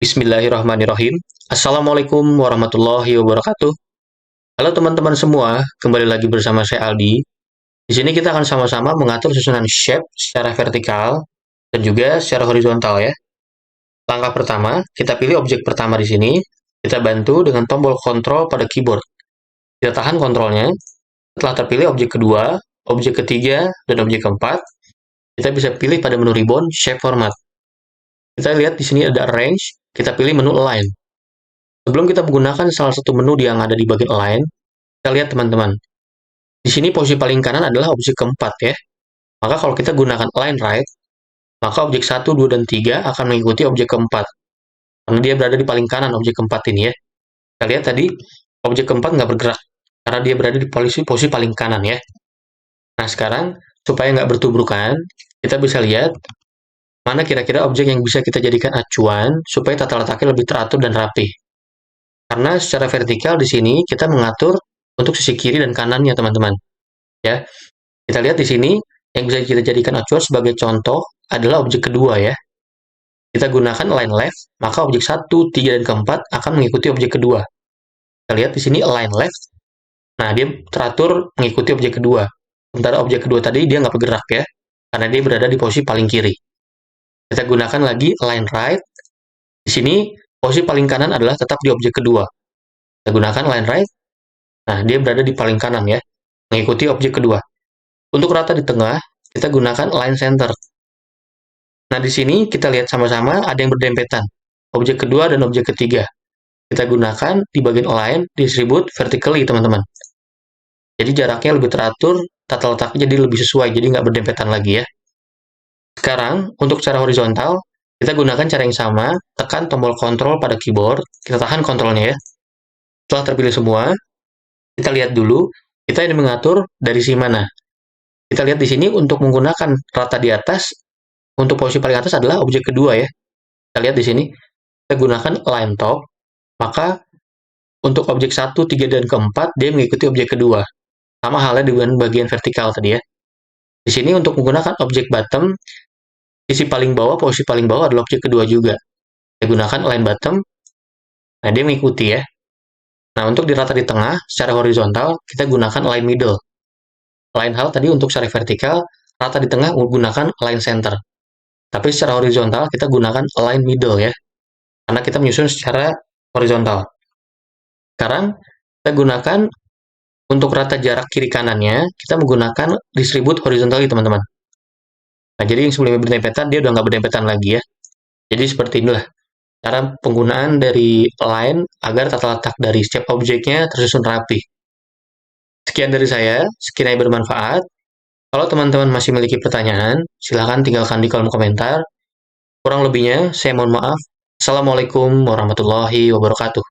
Bismillahirrahmanirrahim. Assalamualaikum warahmatullahi wabarakatuh. Halo teman-teman semua, kembali lagi bersama saya Aldi. Di sini kita akan sama-sama mengatur susunan shape secara vertikal dan juga secara horizontal ya. Langkah pertama, kita pilih objek pertama di sini. Kita bantu dengan tombol kontrol pada keyboard. Kita tahan kontrolnya. Setelah terpilih objek kedua, objek ketiga, dan objek keempat, kita bisa pilih pada menu ribbon shape format. Kita lihat di sini ada arrange, kita pilih menu align. Sebelum kita menggunakan salah satu menu yang ada di bagian align, kita lihat teman-teman. Di sini posisi paling kanan adalah objek keempat ya. Maka kalau kita gunakan align right, maka objek 1, 2, dan 3 akan mengikuti objek keempat. Karena dia berada di paling kanan objek keempat ini ya. Kita lihat tadi, objek keempat nggak bergerak. Karena dia berada di posisi paling kanan ya. Nah sekarang, supaya nggak bertubrukan, kita bisa lihat mana kira-kira objek yang bisa kita jadikan acuan supaya tata letaknya lebih teratur dan rapi. Karena secara vertikal di sini kita mengatur untuk sisi kiri dan kanannya, teman-teman. Ya, kita lihat di sini yang bisa kita jadikan acuan sebagai contoh adalah objek kedua ya. Kita gunakan align left, maka objek 1, 3, dan keempat akan mengikuti objek kedua. Kita lihat di sini align left. Nah, dia teratur mengikuti objek kedua. Sementara objek kedua tadi dia nggak bergerak ya, karena dia berada di posisi paling kiri. Kita gunakan lagi align right. Di sini posisi paling kanan adalah tetap di objek kedua. Kita gunakan align right. Nah, dia berada di paling kanan ya, mengikuti objek kedua. Untuk rata di tengah, kita gunakan align center. Nah, di sini kita lihat sama-sama ada yang berdempetan. Objek kedua dan objek ketiga. Kita gunakan di bagian align, distribute vertically, teman-teman. Jadi jaraknya lebih teratur, tata letaknya jadi lebih sesuai, jadi nggak berdempetan lagi ya. Sekarang, untuk cara horizontal, kita gunakan cara yang sama, tekan tombol kontrol pada keyboard, kita tahan kontrolnya ya. Setelah terpilih semua, kita lihat dulu, kita ini mengatur dari sisi mana. Kita lihat di sini untuk menggunakan rata di atas, untuk posisi paling atas adalah objek kedua ya. Kita lihat di sini, kita gunakan align top, maka untuk objek 1, 3, dan keempat, dia mengikuti objek kedua. Sama halnya dengan bagian vertikal tadi ya. Di sini untuk menggunakan objek bottom, sisi paling bawah, posisi paling bawah adalah objek kedua juga. Kita gunakan align bottom, nah dia mengikuti ya. Nah untuk di rata di tengah, secara horizontal, kita gunakan align middle. Lain hal tadi untuk secara vertikal, rata di tengah menggunakan align center. Tapi secara horizontal kita gunakan align middle ya. Karena kita menyusun secara horizontal. Sekarang kita gunakan untuk rata jarak kiri kanannya, kita menggunakan distribute horizontally teman-teman. Nah jadi yang sebelumnya berdempetan, dia udah nggak berdempetan lagi ya. Jadi seperti inilah cara penggunaan dari align agar tata letak dari setiap objeknya tersusun rapi. Sekian dari saya, sekiranya bermanfaat. Kalau teman-teman masih memiliki pertanyaan, silahkan tinggalkan di kolom komentar. Kurang lebihnya, saya mohon maaf. Assalamualaikum warahmatullahi wabarakatuh.